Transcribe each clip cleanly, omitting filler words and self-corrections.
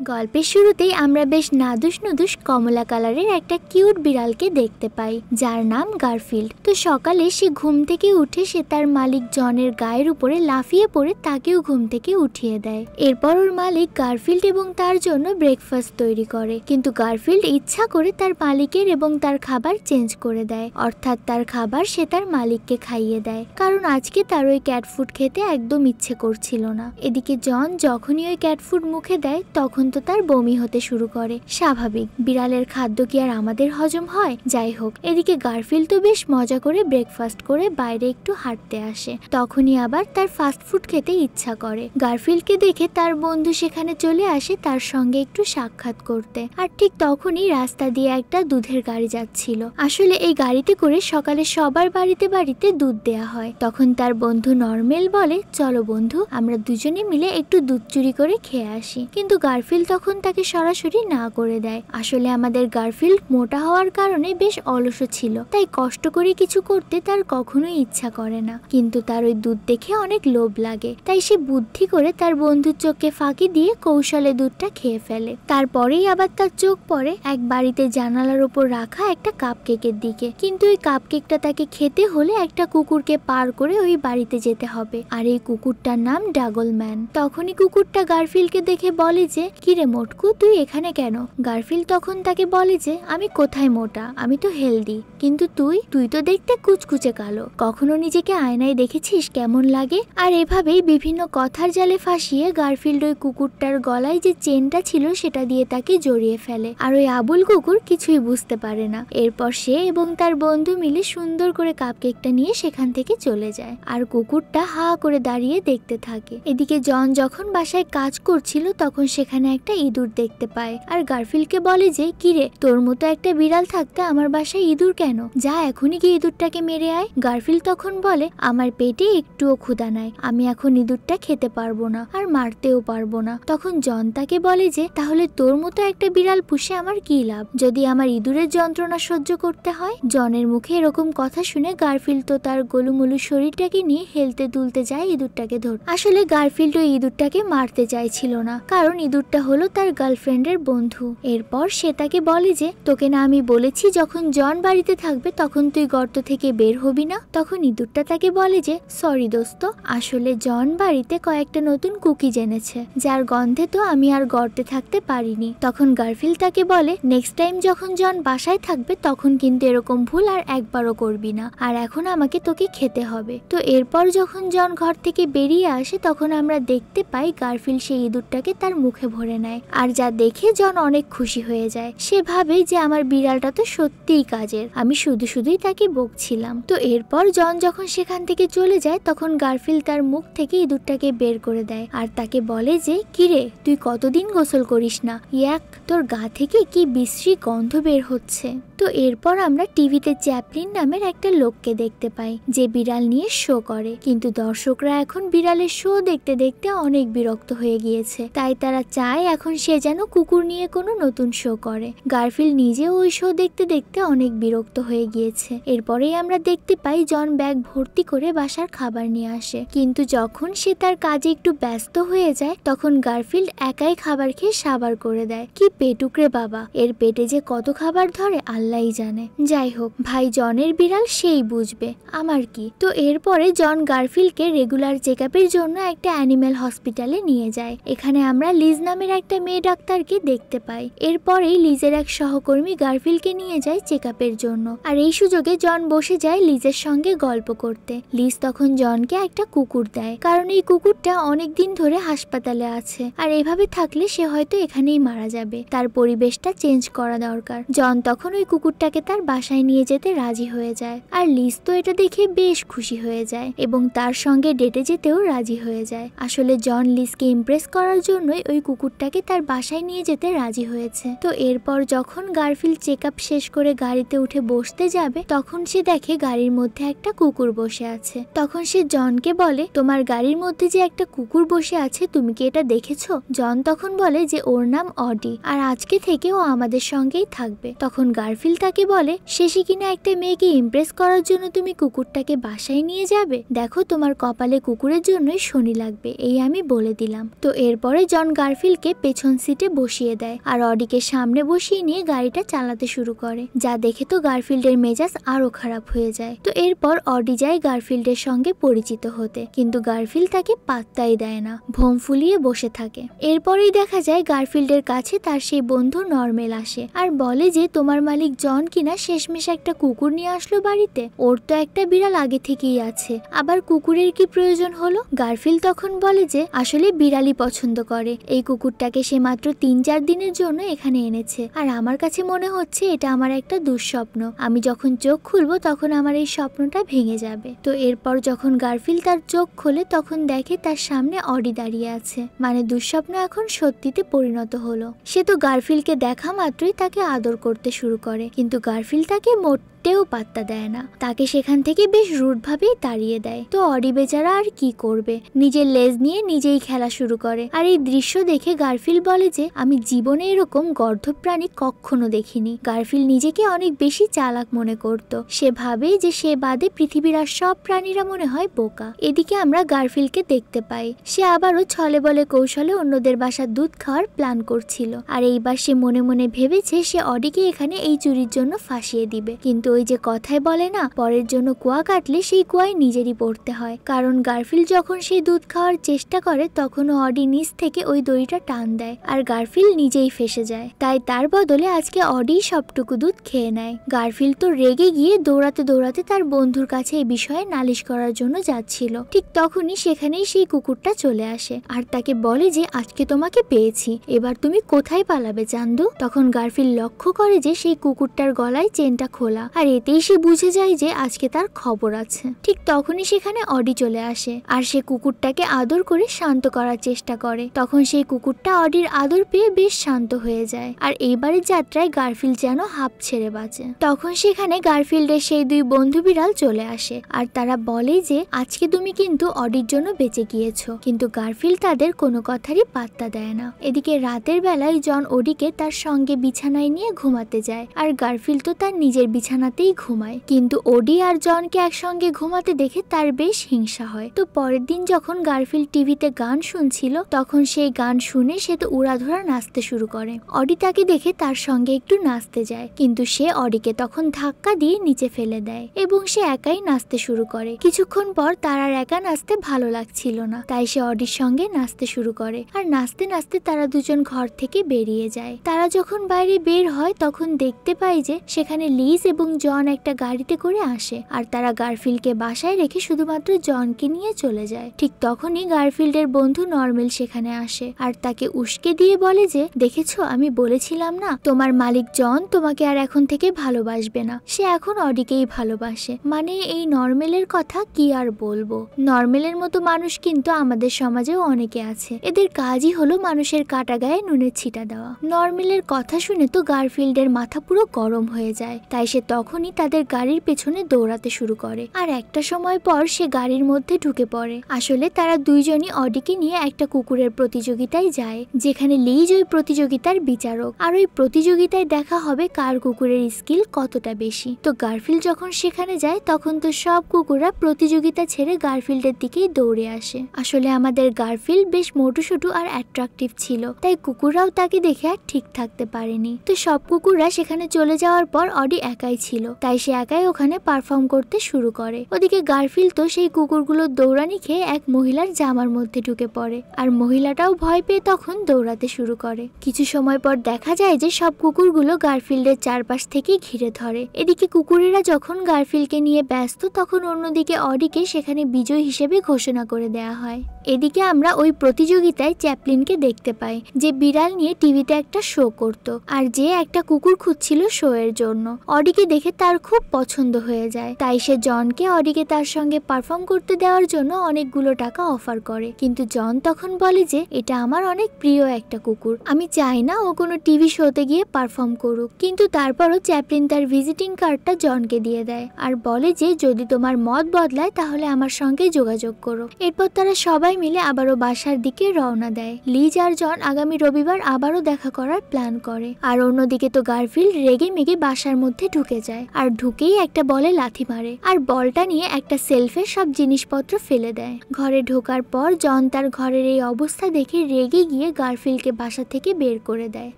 গল্পের শুরুতেই আমরা বেশ নাদুস নুদুস কমলা কালারের একটা কিউট বিড়ালকে দেখতে পাই, যার নাম গারফিল্ড। তো সকালে সে ঘুম থেকে উঠে সে তার মালিক জনের গায়ের উপরে লাফিয়ে পড়ে তাকেও ঘুম থেকে উঠিয়ে দেয়। এরপর ওর মালিক গারফিল্ড এবং তার জন্য ব্রেকফাস্ট তৈরি করে, কিন্তু গারফিল্ড ইচ্ছা করে তার মালিকের এবং তার খাবার চেঞ্জ করে দেয়, অর্থাৎ তার খাবার সে তার মালিককে খাইয়ে দেয়, কারণ আজকে তার ওই ক্যাট ফুড খেতে একদম ইচ্ছে করছিল না। এদিকে জন যখনই ওই ক্যাট ফুড মুখে দেয় তখন তো তার বমি হতে শুরু করে। স্বাভাবিক, বিড়ালের খাদ্য কি আর আমাদের হজম হয়? যাই হোক, এদিকে গারফিল্ড তো বেশ মজা করে ব্রেকফাস্ট করে বাইরে একটু হাঁটতে আসে, তখনই আবার তার ফাস্ট ফুড খেতে ইচ্ছা করে। গারফিল্ডকে দেখে তার বন্ধু সেখানে চলে আসে তার সঙ্গে একটু সাক্ষাৎ করতে, আর ঠিক তখনই রাস্তা দিয়ে একটা দুধের গাড়ি যাচ্ছিল। আসলে এই গাড়িতে করে সকালে সবার বাড়িতে বাড়িতে দুধ দেয়া হয়। তখন তার বন্ধু নরমেল বলে, চলো বন্ধু, আমরা দুজনে মিলে একটু দুধ চুরি করে খেয়ে আসি। কিন্তু গারফিল্ড তখন তাকে সরাসরি না করে দেয়। আসলে আমাদের গারফিল্ড মোটা হওয়ার কারণে বেশ অলস ছিল, তাই কষ্ট করে কিছু করতে তার কখনোই ইচ্ছা করে না। কিন্তু তার ওই দুধ দেখে অনেক লোভ লাগে, তাই সে বুদ্ধি করে তার বন্ধুর চোখকে ফাঁকি দিয়ে কৌশলে দুধটা খেয়ে ফেলে। তারপরেই আবার তার চোখ পড়ে এক বাড়িতে জানালার ওপর রাখা একটা কাপকেকের দিকে, কিন্তু ওই কাপকেকটা তাকে খেতে হলে একটা কুকুরকে পার করে ওই বাড়িতে যেতে হবে, আর এই কুকুরটার নাম ডাগলম্যান। তখনই কুকুরটা গারফিল্ডকে দেখে বলে যে, কিরে মোটকু, তুই এখানে কেন? গারফিল্ড তখন তাকে বলে যে, আমি কোথায় মোটা, আমি তো হেলদি, কিন্তু তুই তো দেখতে কুচকুচে কালো, কখনো নিজেকে আয়নায় দেখেছিস কেমন লাগে? আর এভাবেই বিভিন্ন কথার জালে ফাঁসিয়ে গারফিল্ড ওই কুকুরটার গলায় যে চেনটা ছিল সেটা দিয়ে তাকে জড়িয়ে ফেলে, আর ওই আবুল কুকুর কিছুই বুঝতে পারে না। এরপর সে এবং তার বন্ধু মিলে সুন্দর করে কাপকেকটা নিয়ে সেখান থেকে চলে যায়, আর কুকুরটা হা করে দাঁড়িয়ে দেখতে থাকে। এদিকে জন যখন বাসায় কাজ করছিল তখন সেখানে একটা ইঁদুর দেখতে পায়, আর গারফিল্ডকে বলে যে, কিরে, তোর মতো একটা বিড়াল থাকতে আমার বাসায় ইঁদুর কেন? যা এখনই গিয়ে ইঁদুরটাকে মেরে আয়। গারফিল্ড তখন বলে, আমার পেটে একটুও ক্ষুধা নাই, আমি এখন ইঁদুরটা খেতে পারবো না আর মারতেও পারবো না। তখন জন তাকে বলে যে, তাহলে তোর মতো একটা বিড়াল পুষে আমার কি লাভ, যদি আমার ইঁদুরের যন্ত্রণা সহ্য করতে হয়? জনের মুখে এরকম কথা শুনে গারফিল্ড তো তার গোলুমুলু শরীরটাকে নিয়ে হেলতে দুলতে যায় ইঁদুরটাকে ধর। আসলে গারফিল্ড ওই ইঁদুরটাকে মারতে চাইছিল না, কারণ ইঁদুরটা হলো তার গার্লফ্রেন্ডের বন্ধু। এরপর সে তাকে বলে যে, তোকে না আমি বলেছি যখন জন বাড়িতে থাকবে তখন তুই গর্ত থেকে বের হবি না? তখন ইঁদুরটা তাকে বলে যে, সরি দোস্ত, আসলে জন বাড়িতে কয়েকটা নতুন কুকি জেনেছে, যার গন্ধে তো আমি আর গর্তে থাকতে পারিনি। তখন গারফিল্ড তাকে বলে, নেক্সট টাইম যখন জন বাসায় থাকবে তখন কিন্তু এরকম ভুল আর একবারও করবি না, আর এখন আমাকে তোকে খেতে হবে। তো এরপর যখন জন ঘর থেকে বেরিয়ে আসে তখন আমরা দেখতে পাই গারফিল্ড সেই ইঁদুরটাকে তার মুখে ভরে নেয়, আর যা দেখে জন অনেক খুশি হয়ে যায়। সে ভাবে যে আমার বিড়ালটা তো সত্যিই কাজের, আমি শুধুই তাকে বকছিলাম। তো এরপর জন যখন সেখান থেকে চলে যায় তখন গারফিল্ড তার মুখ থেকে ইঁদুরটাকে বের করে দেয়, আর তাকে বলে যে, কিরে, তুই কতদিন গোসল করিস না, ইয়াক, তোর গা থেকে কি বিশ্রী গন্ধ বের হচ্ছে। তো এরপর আমরা টিভিতে চ্যাপলিন নামের একটা লোককে দেখতে পাই যে বিড়াল নিয়ে শো করে, কিন্তু দর্শকরা এখন বিড়ালের শো দেখতে দেখতে অনেক বিরক্ত হয়ে গিয়েছে, তাই তারা চায় এখন সে যেন কুকুর নিয়ে কোনো নতুন শো করে। গারফিল্ড নিজেও ওই শো দেখতে দেখতে অনেক বিরক্ত হয়ে গিয়েছে। এরপরেই আমরা দেখতে পাই জন ব্যাগ ভর্তি করে বাসার খাবার নিয়ে আসে, কিন্তু যখন সে তার কাজে একটু ব্যস্ত হয়ে যায় তখন গারফিল্ড একাই খাবার খেয়ে সাবার করে দেয়। কি পেটুকরে বাবা, এর পেটে যে কত খাবার ধরে আল্লাহই জানে। যাই হোক, ভাই জনের বিড়াল সেই বুঝবে, আমার কি। তো এরপরে জন গারফিল্ডকে রেগুলার চেকআপের জন্য একটা অ্যানিমেল হসপিটালে নিয়ে যায়। এখানে আমরা লিজ নামের একটা মেয়ে ডাক্তারকে দেখতে পাই। এরপরেই লিজের এক সহকর্মী গারফিল্ডকে নিয়ে যায় চেকআপের জন্য, আর এই সুযোগে জন বসে যায় লিজের সঙ্গে গল্প করতে। লিজ তখন জনকে একটা কুকুর দেয়, কারণ এই কুকুরটা অনেকদিন ধরে হাসপাতালে আছে, আর এভাবে থাকলে সে হয়তো এখানেই মারা যাবে, তার পরিবেশটা চেঞ্জ করা দরকার। জন তখন ওই কুকুরটাকে তার বাসায় নিয়ে যেতে রাজি হয়ে যায়, আর লিজ তো এটা দেখে বেশ খুশি হয়ে যায় এবং তার সঙ্গে ডেটে যেতেও রাজি হয়ে যায়। আসলে জন লিজকে ইমপ্রেস করার জন্যই ওই কুকুরটাকে তার বাসায় নিয়ে যেতে রাজি হয়েছে। তো এরপর যখন গারফিল্ড চেকআপ শেষ করে গাড়িতে উঠে বসতে যাবে তখন সে দেখে গাড়ির মধ্যে একটা কুকুর বসে আছে। তখন সে জনকে বলে, তোমার গাড়ির মধ্যে যে একটা কুকুর বসে আছে তুমি কি এটা দেখেছো? জন তখন বলে যে ওর নাম অডি, আর আজকে থেকে ও আমাদের সঙ্গেই থাকবে। তখন গারফিল্ড তাকে বলে, শেষে কিনা একটা মেয়েকে ইমপ্রেস করার জন্য তুমি কুকুরটাকে বাসায় নিয়ে যাবে? দেখো, তোমার কপালে কুকুরের জন্যই শনি লাগবে, এই আমি বলে দিলাম। তো এরপরে জন গারফিল্ডকে জনকে পেছন সিটে বসিয়ে দেয় আর অডিকে সামনে বসিয়ে নিয়ে গাড়িটা চালাতে শুরু করে, যা দেখে তো গারফিল্ডের মেজাজ আরো খারাপ হয়ে যায়। তো এরপর অডি যায় গারফিল্ডের সঙ্গে পরিচিত হতে, কিন্তু গারফিল্ড তাকে পাত্তাই দেয় না, ভোম ফুলিয়ে বসে থাকে। এরপরেই দেখা যায় গারফিল্ডের কাছে তার সেই বন্ধু নর্মেল আসে আর বলে যে তোমার মালিক জন কিনা শেষমেশ একটা কুকুর নিয়ে আসলো বাড়িতে, ওর তো একটা বিড়াল আগে থেকেই আছে, আবার কুকুরের কি প্রয়োজন হলো? গারফিল্ড তখন বলে যে আসলে বিড়ালই পছন্দ করে, এই কুকুরটাকে সে মাত্র 3-4 দিনের জন্য এখানে এনেছে, আর আমার কাছে মনে হচ্ছে এটা আমার একটা দুঃস্বপ্ন, আমি যখন চোখ খুলবো তখন আমার এই স্বপ্নটা ভেঙে যাবে। তো এরপর যখন গারফিল্ড তার চোখ খোলে তখন দেখে তার সামনে অডি দাঁড়িয়ে আছে, মানে দুঃস্বপ্ন এখন সত্যিতে পরিণত হলো। সে তো গারফিল্ডকে দেখা মাত্রই তাকে আদর করতে শুরু করে, কিন্তু গারফিল্ড তাকে মোটেও পাত্তা দেয় না, তাকে সেখান থেকে বেশ রুড ভাবেই তাড়িয়ে দেয়। তো অডি বেচারা আর কি করবে, নিজের লেজ নিয়ে নিজেই খেলা শুরু করে। আর এই দৃশ্য দেখে গারফিল্ড বলে যে আমি জীবনে এরকম গর্দভ প্রাণী কখনো দেখিনি। গারফিল্ড নিজেকে অনেক বেশি চালাক মনে করত, সে ভাবে যে সে বাদে পৃথিবীর আর সব প্রাণীরা মনে হয় বোকা। এদিকে আমরা গারফিল্ডকে দেখতে পাই, সে আবারও ছলে বলে কৌশলে অন্যদের বাসার দুধ খাওয়ার প্ল্যান করছিল, আর এইবার সে মনে মনে ভেবেছে সে অডিকে এখানে এই চুরির জন্য ফাঁসিয়ে দিবে। কিন্তু ওই যে কথায় বলে না, পরের জন্য কুয়া কাটলে সেই কুয়ায় নিজেরই পড়তে হয়, কারণ গারফিল্ড যখন সেই দুধ খাওয়ার চেষ্টা করে তখনও অডি নিচ থেকে ওই দড়িটা টান দেয় আর গারফিল্ড নিজেই ফেসে যায়। তাই তার বদলে আজকে অডি সবটুকু দুধ খেয়ে নেয়। গারফিল্ড তো রেগে গিয়ে দৌড়াতে দৌড়াতে তার বন্ধুর কাছে এই বিষয়ে নালিশ করার জন্য যাচ্ছিল, ঠিক তখনই সেখানেই সেই কুকুরটা চলে আসে আর তাকে বলে যে আজকে তোমাকে পেয়েছি, এবার তুমি কোথায় পালাবে চান্দু? তখন গারফিল্ড লক্ষ্য করে যে সেই কুকুরটার গলায় চেনটা খোলা, আর এতেই সে বুঝে যায় যে আজকে তার খবর আছে। ঠিক তখনই সেখানে অডি চলে আসে আর সে কুকুরটাকে আদর করে শান্ত করার চেষ্টা করে। তখন সেই কুকুরটা অডির আদর পেয়ে বেশ শান্ত হয়ে যায়, আর এইবারের যাত্রায় গারফিল্ড যেন হাঁপ ছেড়ে বাঁচে। তখন সেখানে গারফিল্ডের সেই দুই বন্ধু বিড়াল চলে আসে আর তারা বলে যে আজকে তুমি কিন্তু অডির জন্য বেঁচে গিয়েছো, কিন্তু গারফিল্ড তাদের কোনো কথারই পাত্তা দেয় না। এদিকে রাতের বেলায় জন অডিকে তার সঙ্গে বিছানায় নিয়ে ঘুমাতে যায়, আর গারফিল্ড তো তার নিজের বিছানাতেই ঘুমায়, কিন্তু অডি আর জনকে একসঙ্গে ঘুমাতে দেখে তার বেশ হিংসা হয়। তো পরের দিন যখন গারফিল্ড টিভিতে গান শুনছিল তখন সেই গান শুনে সে তো উড়াধুরা নাচতে শুরু করে। অডি তাকে দেখে তার সঙ্গে একটু নাচতে যায়, কিন্তু সে অডিকে তখন ধাক্কা দিয়ে নিচে ফেলে দেয় এবং সে একাই নাচতে শুরু করে। কিছুক্ষণ পর তার আর একা নাচতে ভালো লাগছিল না, তাই সে অডির সঙ্গে নাচতে শুরু করে, আর নাচতে নাচতে তারা দুজন ঘর থেকে বেরিয়ে যায়। তারা যখন বাইরে বের হয় তখন দেখতে পায় যে সেখানে লিজ এবং জন একটা গাড়িতে করে আসে, আর তারা গারফিল্ডকে বাসায় রেখে শুধুমাত্র জনকে নিয়ে চলে যায়। ঠিক তখনই গারফিল্ডের বন্ধু নর্মেল সেখানে আসে আর তাকে উস্কে দিয়ে বলে যে দেখেছো, আমি বলেছিলাম না তোমার মালিক জন তোমাকে আর এখন থেকে ভালোবাসবে না, সে এখন অডিকেই ভালোবাসে। মানে এই নর্মেলের কথা কি আর বলবো, নর্মেলের মতো মানুষ কিন্তু আমাদের সমাজেও অনেকে আছে, এদের কাজই হলো মানুষের কাটা গায়ে নুনের ছিটা দেওয়া। নর্মেলের কথা শুনে তো গারফিল্ডের মাথা পুরো গরম হয়ে যায়, তাই সে তখনই তাদের গাড়ির পেছনে দৌড়াতে শুরু করে, আর একটা সময় পর সে গাড়ির মধ্যে ঢুকে পড়ে। আসলে তারা দুইজনই অডিকে নিয়ে একটা কুকুরের প্রতিযোগিতায় যায়, যেখানে লিজ ওই প্রতিযোগিতার বিচারক, আর ওই প্রতিযোগিতায় দেখা হবে কার কুকুরের স্কিল কতটা বেশি। তো গারফিল্ড যখন সেখানে যায় তখন তো সব কুকুররা প্রতিযোগিতা ছেড়ে গারফিল্ডের দিকেই দৌড়ে আসে। আসলে আমাদের গারফিল্ড বেশ মোটুসোটু আর অ্যাট্রাকটিভ ছিল, তাই কুকুররাও তাকে দেখে আর ঠিক থাকতে পারেনি। তো সব কুকুররা সেখানে চলে যাওয়ার পর অডি একাই ছিল, তাই সে একাই ওখানে পারফর্ম করতে শুরু করে। ওদিকে গারফিল্ড তো সেই কুকুরগুলোর দৌড়ানি খেয়ে এক মহিলার জামার মধ্যে ঢুকে পড়ে, আর মহিলাটাও ভয় পেয়ে তখন দৌড়াতে শুরু করে। কিছু সময় পর দেখা যায় যে সব কুকুরগুলো গারফিল্ডের চারপাশ থেকে ঘিরে ধরে। এদিকে কুকুরেরা যখন গারফিল্ডকে নিয়ে ব্যস্ত তখন অন্যদিকে অডিকে সেখানে বিজয়ী হিসেবে ঘোষণা করে দেয়া হয়। এদিকে আমরা ওই প্রতিযোগিতায় চ্যাপলিনকে দেখতে পাই, যে বিড়াল নিয়ে টিভিতে একটা শো করত, আর যে একটা কুকুর খুঁজছিল শো এর জন্য। অডিকে দেখে তার খুব পছন্দ হয়ে যায়, তাই সে জনকে অডিকে তার সঙ্গে পারফর্ম করতে দেওয়ার জন্য অনেকগুলো টাকা অফার করে, কিন্তু জন তখন বলে যে এটা আমার অনেক প্রিয় একটা কুকুর, আমি চাই না ও কোনো টিভি শোতে গিয়ে পারফর্ম করুক। কিন্তু তারপরও চ্যাপলিন তার ভিজিটিং কার্ডটা জনকে দিয়ে দেয় আর বলে যে যদি তোমার মত বদলায় তাহলে আমার সঙ্গে যোগাযোগ করো। এরপর তারা সবাই মিলে আবারও বাসার দিকে রওনা দেয়। লিজ আর জন আগামী রবিবার আবারও দেখা করার প্ল্যান করে, আর অন্যদিকে তো গারফিল্ড রেগে মেগে বাসার মধ্যে ঢুকে যায়। যায় আর ঢুকেই একটা বলে লাথি মারে আর বলটা নিয়ে একটা সেলফে সব জিনিসপত্র ফেলে দেয়। ঘরে ঢোকার পর জন তার ঘরের এই অবস্থা দেখে রেগে গিয়ে গারফিল্ডকে বাসা থেকে বের করে দেয়।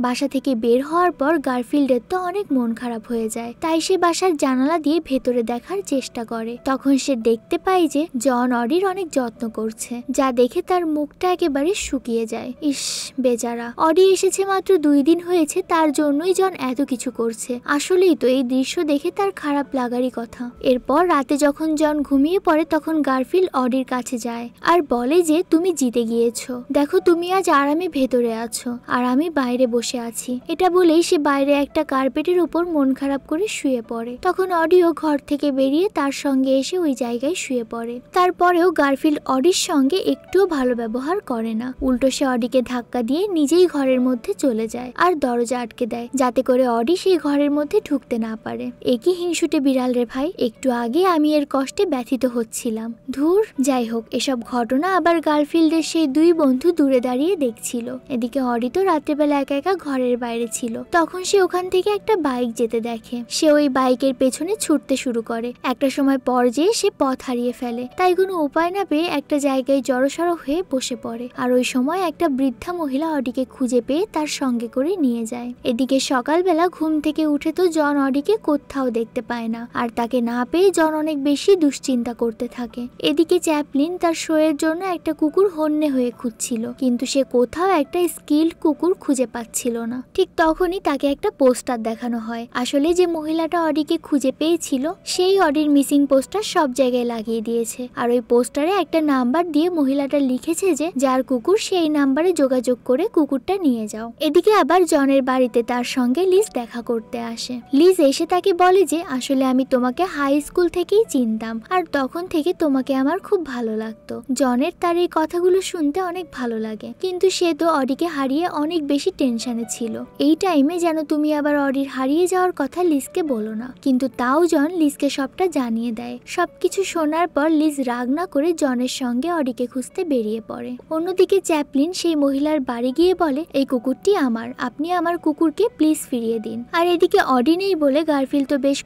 বাসা থেকে বের হওয়ার পর গারফিল্ডের তো অনেক মন খারাপ হয়ে যায়, তাই সে বাসার জানালা দিয়ে ভেতরে দেখার চেষ্টা করে। তখন সে দেখতে পায় যে জন অডির অনেক যত্ন করছে, যা দেখে তার মুখটা একেবারে শুকিয়ে যায়। ইস, বেচারা অডি এসেছে মাত্র 2 দিন হয়েছে, তার জন্যই জন এত কিছু করছে। আসলেই তো এই দৃশ্য দেখে তার খারাপ লাগারই কথা। এরপর রাতে যখন জন ঘুমিয়ে পড়ে তখন গারফিল্ড অডির কাছে যায় আর বলে যে তুমি জিতে গিয়েছো, দেখো তুমি আজ আরামে ভেতরে আছো আর আমি বাইরে বসে আছি। এটা বলেই সে বাইরে একটা কার্পেটের উপর মন খারাপ করে শুয়ে পড়ে। তখন অডিও ঘর থেকে বেরিয়ে তার সঙ্গে এসে ওই জায়গায় শুয়ে পড়ে। তারপরেও গারফিল্ড অডির সঙ্গে একটুও ভালো ব্যবহার করে না, উল্টো সে অডিকে ধাক্কা দিয়ে নিজেই ঘরের মধ্যে চলে যায় আর দরজা আটকে দেয়, যাতে করে অডি সেই ঘরের মধ্যে ঢুকতে না পারে। একই হিংসুটে বিড়াল রে ভাই, একটু আগে আমি এর কষ্টে ব্যথিত হচ্ছিলাম। ধুর, যাই হোক, এসব ঘটনা আবার গারফিল্ডের সেই 2 বন্ধু দূরে দাঁড়িয়ে দেখছিল। এদিকে অডি তো রাত্রেবেলা একা একা ঘরের বাইরে ছিল। তখন সে ওখান থেকে একটা বাইক যেতে দেখে। সে ওই বাইকের পেছনে ছুটতে শুরু করে। একটা সময় পর যেয়ে সে পথ হারিয়ে ফেলে, তাই কোনো উপায় না পেয়ে একটা জায়গায় জড়সড় হয়ে বসে পড়ে। আর ওই সময় একটা বৃদ্ধা মহিলা অডিকে খুঁজে পেয়ে তার সঙ্গে করে নিয়ে যায়। এদিকে সকালবেলা ঘুম থেকে উঠে তো জন অডিকে কোথাও দেখতে পায় না, আর তাকে না পেয়ে জন অনেক বেশি দুশ্চিন্তা করতে থাকে। এদিকে চ্যাপলিন তার শোয়ের জন্য একটা কুকুর হন্যে হয়ে খুঁজছিল, কিন্তু সে কোথাও একটা স্কিল্ড কুকুর খুঁজে পাচ্ছিল না। ঠিক তখনই তাকে একটা পোস্টার দেখানো হয়। আসলে যে মহিলাটা অডিকে খুঁজে পেয়েছিল সেই অডির মিসিং পোস্টার সব জায়গায় লাগিয়ে দিয়েছে, আর ওই পোস্টারে একটা নাম্বার দিয়ে মহিলাটা লিখেছে যে যার কুকুর সেই নাম্বারে যোগাযোগ করে কুকুরটা নিয়ে যাও। এদিকে আবার জনের বাড়িতে তার সঙ্গে লিজ দেখা করতে আসে। লিজ এসে তাকে বলে যে আসলে আমি তোমাকে হাই স্কুল থেকেই চিনতাম আর তখন থেকে তোমাকে আমার খুব ভালো লাগতো। জনের তার এই কথাগুলো শুনতে অনেক ভালো লাগে, কিন্তু সে তো অডিকে হারিয়ে অনেক বেশি টেনশনে ছিল। এই টাইমে যেন তুমি আবার অডির হারিয়ে যাওয়ার কথা লিজকে বলো না। কিন্তু তাও জন লিজকে সবটা জানিয়ে দেয়। সবকিছু শোনার পর লিজ রাগ না করে জনের সঙ্গে অডিকে খুঁজতে বেরিয়ে পড়ে। অন্যদিকে চ্যাপলিন সেই মহিলার বাড়ি গিয়ে বলে এই কুকুরটি আমার, আপনি আমার কুকুরকে প্লিজ ফিরিয়ে দিন। আর এদিকে অডি নেই বলে গারফিল্ড তো বেশ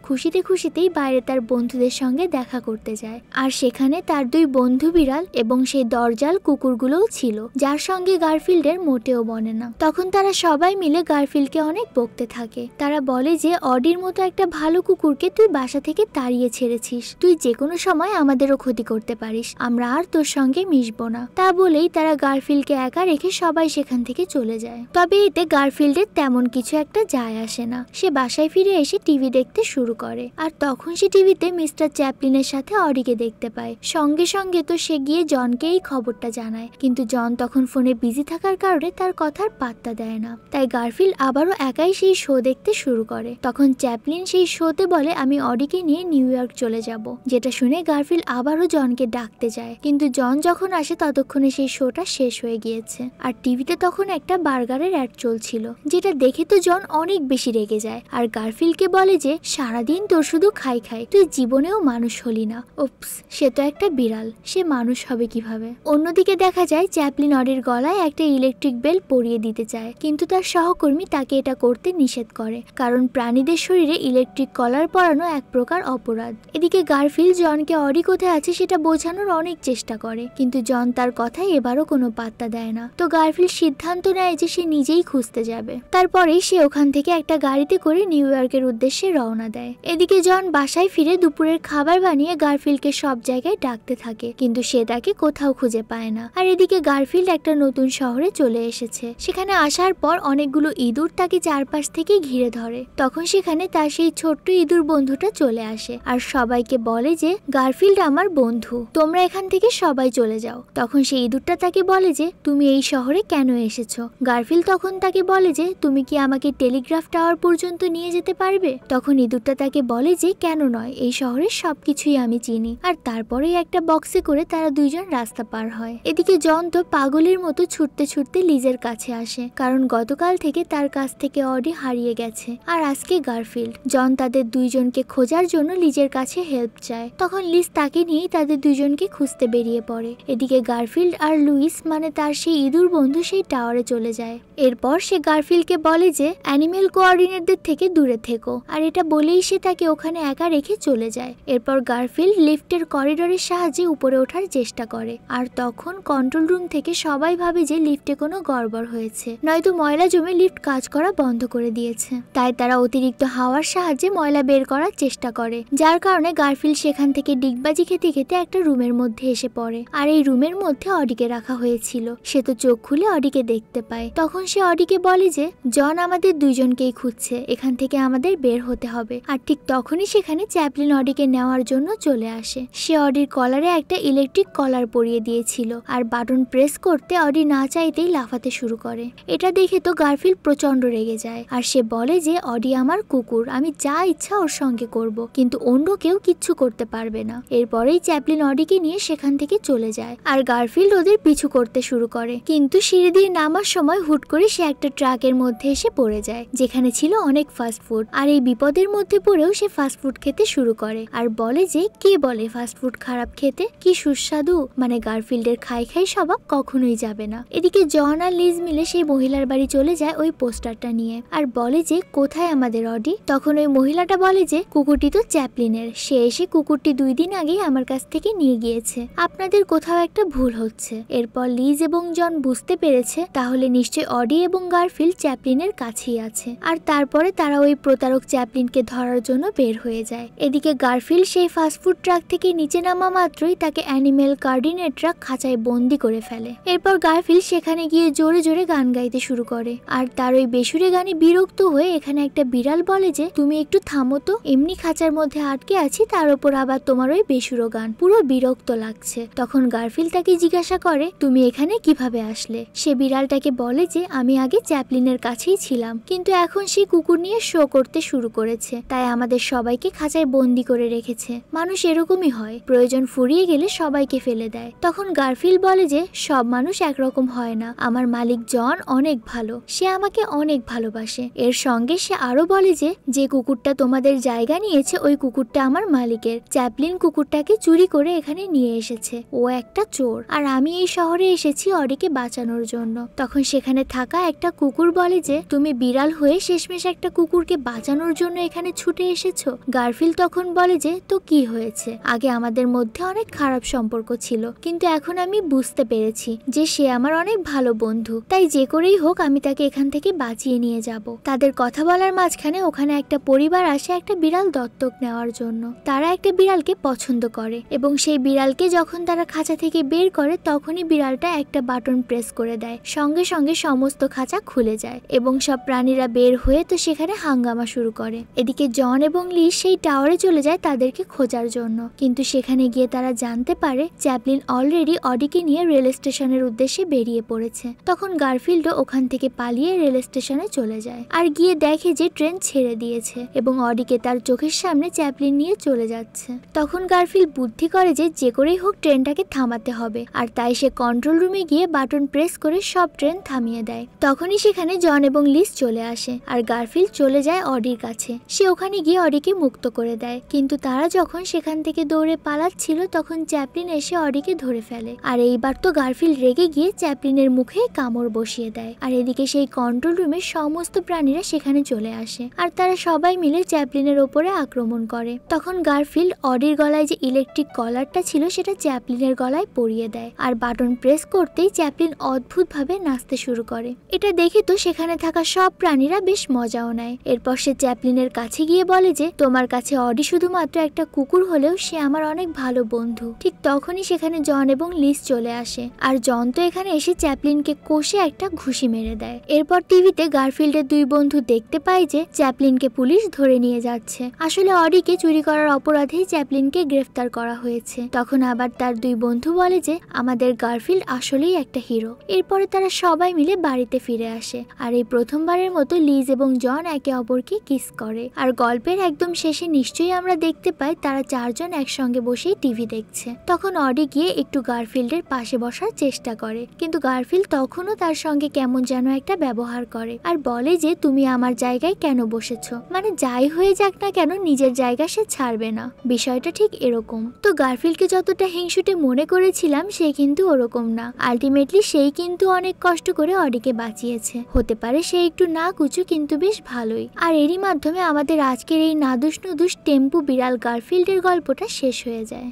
খুশিতেই বাইরে তার বন্ধুদের সঙ্গে দেখা করতে যায়। আর সেখানে তার 2 বন্ধু বিড়াল এবং সেই দরজাল কুকুরগুলোও ছিল, যার সঙ্গে গারফিল্ডের মোটেও বনে না। তখন তারা সবাই মিলে গারফিল্ডকে অনেক বকতে থাকে। তারা বলে যে অডির মতো একটা ভালো কুকুরকে তুই বাসা থেকে তাড়িয়ে ছেড়েছিস, তুই যে কোনো সময় আমাদেরও ক্ষতি করতে পারিস, আমরা আর তোর সঙ্গে মিশবো না। তা বলেই তারা গারফিল্ডকে একা রেখে সবাই সেখান থেকে চলে যায়। তবে এতে গারফিল্ডের তেমন কিছু একটা যায় আসে না। সে বাসায় ফিরে এসে টিভি দেখতে শুরু করে, আর তখন সে টিভিতে মিস্টার চ্যাপলিনের সাথে অডিকে দেখতে পায়। সঙ্গে সঙ্গে তো সে গিয়ে জনকে এই খবরটা জানায়, কিন্তু জন তখন ফোনে বিজি থাকার কারণে তার কথার পাত্তা দেয় না। তাই গারফিল্ড আবারও একাই সেই শো দেখতে শুরু করে। তখন চ্যাপলিন সেই শোতে বলে আমি অডিকে নিয়ে নিউ ইয়র্ক চলে যাব, যেটা শুনে গারফিল্ড আবারও জনকে ডাকতে যায়। কিন্তু জন যখন আসে ততক্ষণে সেই শোটা শেষ হয়ে গিয়েছে, আর টিভিতে তখন একটা বার্গারের অ্যাড চলছিল, যেটা দেখে তো জন অনেক বেশি রেগে যায় আর গারফিল্ডকে বলে যে সারাদিন তোর শুধু খাই তুই জীবনেও মানুষ হলি না। উপস, সে তো একটা বিড়াল, সে মানুষ হবে কিভাবে? অন্যদিকে দেখা যায় চ্যাপলিন অডির গলায় একটা ইলেকট্রিক বেল পরিয়ে দিতে চায়, কিন্তু তার সহকর্মী তাকে এটা করতে নিষেধ করে, কারণ প্রাণীদের শরীরে ইলেকট্রিক কলার পরানো এক প্রকার অপরাধ। এদিকে গারফিল্ড জনকে অডি কোথায় আছে সেটা বোঝানোর অনেক চেষ্টা করে, কিন্তু জন তার কথায় এবারও কোনো পাত্তা দেয় না। তো গারফিল্ড সিদ্ধান্ত নেয় যে সে নিজেই খুঁজতে যাবে। তারপরেই সে ওখান থেকে একটা গাড়িতে করে নিউ ইয়র্কের উদ্দেশ্যে রওনা দেয়। এদিকে জন বাসায় ফিরে দুপুরের খাবার বানিয়ে গারফিল্ডকে সব জায়গায় ডাকতে থাকে, কিন্তু সে তাকে কোথাও খুঁজে পায় না। আর এদিকে গারফিল্ড একটা নতুন শহরে চলে এসেছে। সেখানে আসার পর অনেকগুলো ইঁদুর তাকে চারপাশ থেকে ঘিরে ধরে। তখন সেখানে তার সেই ছোট্ট ইঁদুর বন্ধুটা চলে আসে আর সবাইকে বলে যে গারফিল্ড আমার বন্ধু, তোমরা এখান থেকে সবাই চলে যাও। তখন সেই ইঁদুরটা তাকে বলে যে তুমি এই শহরে কেন এসেছো? গারফিল্ড তখন তাকে বলে যে তুমি কি আমাকে টেলিগ্রাফ টাওয়ার পর্যন্ত নিয়ে যেতে পারবে? তখন ইঁদুরটা তাকে বলে যে কেন নয়, এই শহরের সবকিছুই আমি চিনি। আর তারপরে একটা বক্সে করে তারা দুইজন রাস্তা পার হয়। এদিকে জন তো পাগলের মতো ছুটতে লিজের কাছে আসে, কারণ গতকাল থেকে তার কাছ থেকে অডি হারিয়ে গেছে আর আজকে গারফিল্ড। জন তাদের দুইজনকে খোঁজার জন্য লিজের কাছে হেল্প চায়। তখন লিজ তাকে নিয়েই তাদের দুইজনকে খুঁজতে বেরিয়ে পড়ে। এদিকে গারফিল্ড আর লুইস মানে তার সেই ইঁদুর বন্ধু সেই টাওয়ারে চলে যায়। এরপর সে গারফিল্ডকে বলে যে অ্যানিমেল কোঅর্ডিনেটরদের থেকে দূরে থেকো, আর এটা এটা বলেই সে তাকে ওখানে একা রেখে চলে যায়। এরপর গারফিল্ড লিফটের করিডোরের সাহায্যে উপরে ওঠার চেষ্টা করে, আর তখন কন্ট্রোল রুম থেকে সবাই ভাবে যে লিফটে কোনো গড়বড় হয়েছে, নয়তো ময়লা জমে লিফট কাজ করা বন্ধ করে দিয়েছে। তাই তারা অতিরিক্ত হাওয়ার সাহায্যে ময়লা বের করার চেষ্টা করে, যার কারণে গারফিল্ড সেখান থেকে ডিগবাজি খেতে খেতে একটা রুমের মধ্যে এসে পড়ে। আর এই রুমের মধ্যে অডিকে রাখা হয়েছিল। সে তো চোখ খুলে অডিকে দেখতে পায়। তখন সে অডিকে বলে যে জন আমাদের দুইজনকেই খুঁজছে, এখান থেকে আমাদের বের হতে হবে। আর ঠিক তখনই সেখানে চ্যাপলিন অডিকে নেওয়ার জন্য চলে আসে। সে অডির কলারে একটা ইলেকট্রিক কলার পরিয়ে দিয়েছিল, আর বাটন প্রেস করতে অডি না চাইতেই লাফাতে শুরু করে। এটা দেখে তো গারফিল্ড প্রচন্ড রেগে যায়, আর সে বলে যে অডি আমার কুকুর, আমি যা ইচ্ছা ওর সঙ্গে করব, কিন্তু অন্য কেউ কিচ্ছু করতে পারবে না। এরপরেই চ্যাপলিন অডিকে নিয়ে সেখান থেকে চলে যায়, আর গারফিল্ড ওদের পিছু করতে শুরু করে। কিন্তু সিঁড়ি দিয়ে নামার সময় হুট করে সে একটা ট্রাকের মধ্যে এসে পড়ে যায়, যেখানে ছিল অনেক ফাস্টফুড। আর এই বিপদের মধ্যে পড়েও সে ফাস্টফুড খেতে শুরু করে, আর বলে যে কে বলে ফাস্টফুড খারাপ খেতে, কি সুস্বাদু, মানে গারফিল্ডের খাই খাই স্বভাব কখনোই যাবে না। এদিকে জন আর লিজ মিলে সেই মহিলার বাড়ি চলে যায় ওই পোস্টারটা নিয়ে, আর বলে যে কোথায় আমাদের অডি। তখন ওই মহিলাটা বলে যে কুকুরটি তো চ্যাপলিনের, সে এসে কুকুরটি 2 দিন আগেই আমার কাছ থেকে নিয়ে গিয়েছে, আপনাদের কোথাও একটা ভুল হচ্ছে। এরপর লিজ এবং জন বুঝতে পেরেছে তাহলে নিশ্চয়ই অডি এবং গারফিল্ড চ্যাপলিনের কাছেই আছে, আর তারপরে তারা ওই প্রতারক চ্যাপলিনকে ধরার জন্য বের হয়ে যায়। এদিকে গারফিল্ড সেই ফাস্টফুড ট্রাক থেকে নিচে নামা মাত্রই তাকে অ্যানিমেল কার্ডিনেটরা খাঁচায় বন্দি করে ফেলে। এরপর গারফিল্ড সেখানে গিয়ে জোরে জোরে গান গাইতে শুরু করে, আর তার ওই বেসুরে গানে বিরক্ত হয়ে এখানে একটা বিড়াল বলে যে তুমি একটু থামো তো, এমনি খাঁচার মধ্যে আটকে আছি, তার উপর আবার তোমার ওই বেসুরো গান, পুরো বিরক্ত লাগছে। তখন গারফিল্ড তাকে জিজ্ঞাসা করে তুমি এখানে কিভাবে আসলে। সে বিড়ালটাকে বলে যে আমি আগে চ্যাপলিনের কাছেই ছিলাম, কিন্তু এখন সে কুকুর নিয়ে শো করতে শুরু করেছে, তাই আমাদের সবাইকে খাঁচায় বন্দি করে রেখেছে। মানুষ এরকমই হয়, প্রয়োজন ফুরিয়ে গেলে সবাইকে ফেলে দেয়। তখন গারফিল্ড বলে যে সব মানুষ একরকম হয় না, আমার মালিক জন অনেক ভালো, সে আমাকে অনেক ভালোবাসে। এর সঙ্গে সে আরো বলে যে যে কুকুরটা তোমাদের জায়গা নিয়েছে ওই কুকুরটা আমার মালিকের, চ্যাপলিন কুকুরটাকে চুরি করে এখানে নিয়ে এসেছে, ও একটা চোর, আর আমি এই শহরে এসেছি অডিকে বাঁচানোর জন্য। তখন সেখানে থাকা একটা কুকুর বলে যে তুমি বিড়াল হয়ে শেষমেশ একটা কুকুরকে বাঁচানোর জন্য এখানে ছুটে এসেছো। গারফিল্ড তখন বলে যে তো কি হয়েছে, আগে আমাদের মধ্যে অনেক খারাপ সম্পর্ক ছিল, কিন্তু এখন আমি বুঝতে পেরেছি যে সে আমার অনেক ভালো বন্ধু, তাই যে করেই হোক আমি তাকে এখান থেকে বাঁচিয়ে নিয়ে যাব। তাদের কথা বলার মাঝখানে ওখানে একটা পরিবার আসে একটা বিড়াল দত্তক নেওয়ার জন্য। তারা একটা বিড়ালকে পছন্দ করে, এবং সেই বিড়ালকে যখন তারা খাঁচা থেকে বের করে তখনই বিড়ালটা একটা বাটন প্রেস করে দেয়, সঙ্গে সঙ্গে সমস্ত খাঁচা খুলে যায় এবং সব প্রাণীরা বের হয়ে তো সেখানে হাঙ্গামা শুরু করে। এদিকে জন এবং লিজ সেই টাওয়ারে চলে যায় তাদেরকে খোঁজার জন্য, কিন্তু সেখানে গিয়ে তারা জানতে পারে চ্যাপলিন অলরেডি অডিকে নিয়ে রেল স্টেশনের উদ্দেশ্যে বেরিয়ে পড়েছে। তখন গারফিল্ডও ওখান থেকে পালিয়ে রেল স্টেশনে চলে যায়, আর গিয়ে দেখে যে ট্রেন ছেড়ে দিয়েছে এবং অডিকে তার চোখের সামনে চ্যাপলিন নিয়ে চলে যাচ্ছে। তখন গারফিল্ড বুদ্ধি করে যে যে করেই হোক ট্রেনটাকে থামাতে হবে, আর তাই সে কন্ট্রোল রুমে গিয়ে বাটন প্রেস করে সব ট্রেন থামিয়ে দেয়। তখনই সেখানে জন এবং লিজ চলে আসে, আর গারফিল্ড চলে যায় অডির কাছে। সে ওখানে গিয়ে অডিকে মুক্ত করে দেয়, কিন্তু তারা যখন সেখান থেকে দৌড়ে পালাচ্ছিল তখন চ্যাপলিন এসে অডিকে ধরে ফেলে, আর এইবার তো গারফিল্ড রেগে গিয়ে চ্যাপলিনের মুখে কামড় বসিয়ে দেয়। আর এদিকে সেই কন্ট্রোল রুমের সমস্ত প্রাণীরা সেখানে চলে আসে, আর তারা সবাই মিলে চ্যাপলিনের ওপরে আক্রমণ করে। তখন গারফিল্ড অডির গলায় যে ইলেকট্রিক কলারটা ছিল সেটা চ্যাপলিনের গলায় পরিয়ে দেয়, আর বাটন প্রেস করতেই চ্যাপলিন অদ্ভুতভাবে নাচতে শুরু করে। এটা দেখে তো সেখানে থাকা সব প্রাণীরা বেশ মজাও নেয়। এরপর সে চ্যাপলিনের কাছে গিয়ে বলে যে তোমার কাছে অডি শুধুমাত্র একটা কুকুর হলেও সে আমার অনেক ভালো বন্ধু। ঠিক তখনই সেখানে জন এবং লিজ চলে আসে, আর জন তো এখানে এসে চ্যাপলিনকে কষে একটা ঘুষি মেরে দেয়। এরপর টিভিতে গারফিল্ডের 2 বন্ধু দেখতে পায় যে চ্যাপলিনকে পুলিশ ধরে নিয়ে যাচ্ছে। আসলে অডিকে চুরি করার অপরাধেই চ্যাপলিনকে গ্রেফতার করা হয়েছে। তখন আবার তার 2 বন্ধু বলে যে আমাদের গারফিল্ড আসলেই একটা হিরো। এরপরে তারা সবাই মিলে বাড়িতে ফিরে আসে, আর এই প্রথমবারের মতো লিজ এবং জন একে অপরকে কিস করে। আর গল্পের একদম শেষে নিশ্চয়ই আমরা দেখতে পাই তারা 4 জন একসঙ্গে বসে টিভি দেখছে। তখন অডি গিয়ে একটু গারফিল্ডের পাশে বসার চেষ্টা করে, কিন্তু গারফিল্ড তখনও তার সঙ্গে কেমন যেন একটা ব্যবহার করে, আর বলে যে তুমি আমার জায়গায় কেন বসেছো, মানে যাই হয়ে যাক না কেন নিজের জায়গা সে ছাড়বে না। বিষয়টা ঠিক এরকম। তো গারফিল্ডকে যতটা হিংসুটে মনে করেছিলাম সে কিন্তু ওরকম না। আলটিমেটলি সেই কিন্তু অনেক কষ্ট করে অডিকে বাঁচিয়েছে। হতে পারে সে একটু না কুচু, কিন্তু বেশ ভালোই। আর এরই মাধ্যমে মাধ্যমে আমাদের আজকের এই নাদুস নুদুস টেম্পু বিড়াল গারফিল্ডের গল্পটা শেষ হয়ে যায়।